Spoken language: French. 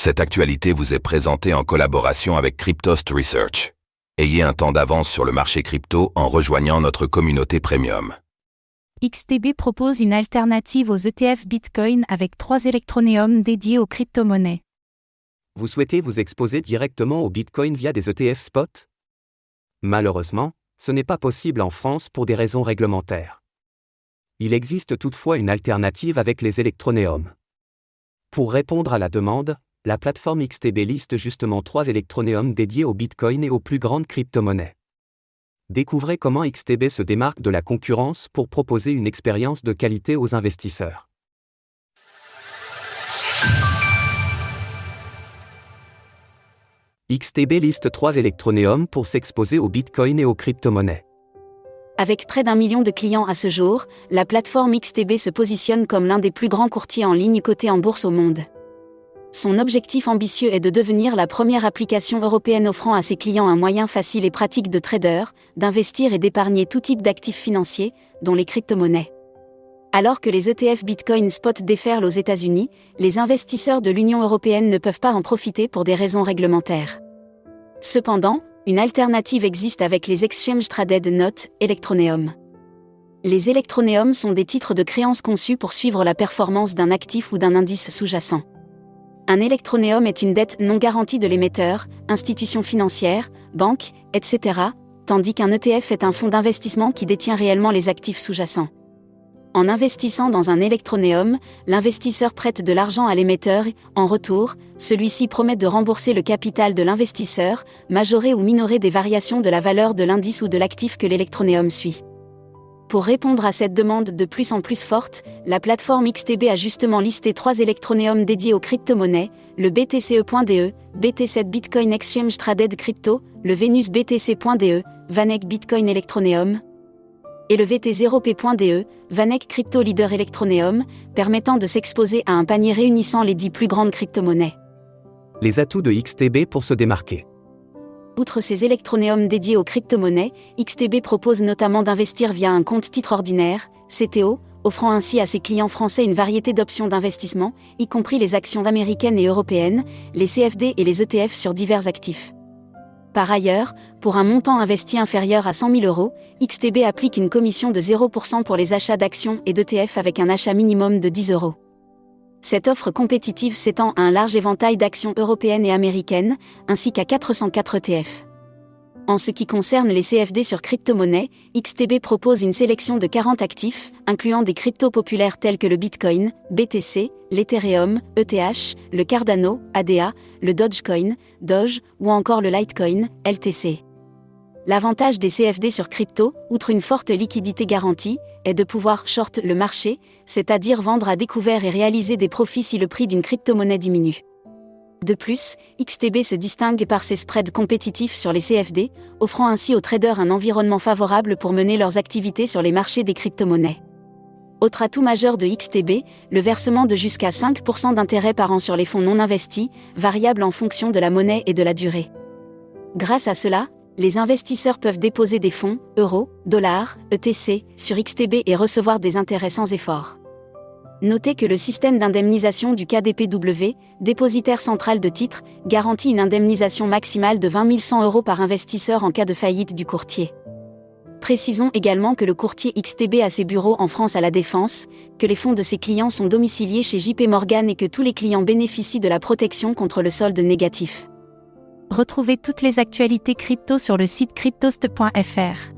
Cette actualité vous est présentée en collaboration avec Cryptost Research. Ayez un temps d'avance sur le marché crypto en rejoignant notre communauté premium. XTB propose une alternative aux ETF Bitcoin avec 3 électronéums dédiés aux crypto-monnaies. Vous souhaitez vous exposer directement au Bitcoin via des ETF spot ? Malheureusement, ce n'est pas possible en France pour des raisons réglementaires. Il existe toutefois une alternative avec les électronéums. Pour répondre à la demande, la plateforme XTB liste justement 3 électronéums dédiés au Bitcoin et aux plus grandes crypto-monnaies. Découvrez comment XTB se démarque de la concurrence pour proposer une expérience de qualité aux investisseurs. XTB liste 3 électronéums pour s'exposer au Bitcoin et aux crypto-monnaies. Avec près d'1 million de clients à ce jour, la plateforme XTB se positionne comme l'un des plus grands courtiers en ligne cotés en bourse au monde. Son objectif ambitieux est de devenir la première application européenne offrant à ses clients un moyen facile et pratique de trader, d'investir et d'épargner tout type d'actifs financiers, dont les crypto-monnaies. Alors que les ETF Bitcoin Spot déferlent aux États-Unis, les investisseurs de l'Union européenne ne peuvent pas en profiter pour des raisons réglementaires. Cependant, une alternative existe avec les Exchange Traded Notes, Electroneum. Les électronéums sont des titres de créance conçus pour suivre la performance d'un actif ou d'un indice sous-jacent. Un électronéum est une dette non garantie de l'émetteur, institution financière, banque, etc., tandis qu'un ETF est un fonds d'investissement qui détient réellement les actifs sous-jacents. En investissant dans un électronéum, l'investisseur prête de l'argent à l'émetteur et, en retour, celui-ci promet de rembourser le capital de l'investisseur, majorer ou minorer des variations de la valeur de l'indice ou de l'actif que l'électronéum suit. Pour répondre à cette demande de plus en plus forte, la plateforme XTB a justement listé 3 électronéums dédiés aux crypto-monnaies, le BTCE.DE, BT7 Bitcoin Exchange Traded Crypto, le Venus BTC.DE, VanEck Bitcoin Electroneum, et le VT0P.DE, VanEck Crypto Leader Electroneum, permettant de s'exposer à un panier réunissant les 10 plus grandes crypto-monnaies. Les atouts de XTB pour se démarquer. Outre ces électronéums dédiés aux crypto-monnaies, XTB propose notamment d'investir via un compte titre ordinaire, CTO, offrant ainsi à ses clients français une variété d'options d'investissement, y compris les actions américaines et européennes, les CFD et les ETF sur divers actifs. Par ailleurs, pour un montant investi inférieur à 100 000 €, XTB applique une commission de 0% pour les achats d'actions et d'ETF avec un achat minimum de 10 €. Cette offre compétitive s'étend à un large éventail d'actions européennes et américaines, ainsi qu'à 404 ETF. En ce qui concerne les CFD sur crypto-monnaies, XTB propose une sélection de 40 actifs, incluant des cryptos populaires tels que le Bitcoin, BTC, l'Ethereum, ETH, le Cardano, ADA, le Dogecoin, Doge, ou encore le Litecoin, LTC. L'avantage des CFD sur crypto, outre une forte liquidité garantie, est de pouvoir short le marché, c'est-à-dire vendre à découvert et réaliser des profits si le prix d'une crypto-monnaie diminue. De plus, XTB se distingue par ses spreads compétitifs sur les CFD, offrant ainsi aux traders un environnement favorable pour mener leurs activités sur les marchés des crypto-monnaies. Autre atout majeur de XTB, le versement de jusqu'à 5% d'intérêt par an sur les fonds non investis, variable en fonction de la monnaie et de la durée. Grâce à cela, les investisseurs peuvent déposer des fonds, euros, dollars, ETC, sur XTB et recevoir des intérêts sans effort. Notez que le système d'indemnisation du KDPW, dépositaire central de titres, garantit une indemnisation maximale de 20 100 € par investisseur en cas de faillite du courtier. Précisons également que le courtier XTB a ses bureaux en France à La Défense, que les fonds de ses clients sont domiciliés chez JP Morgan et que tous les clients bénéficient de la protection contre le solde négatif. Retrouvez toutes les actualités crypto sur le site cryptost.fr.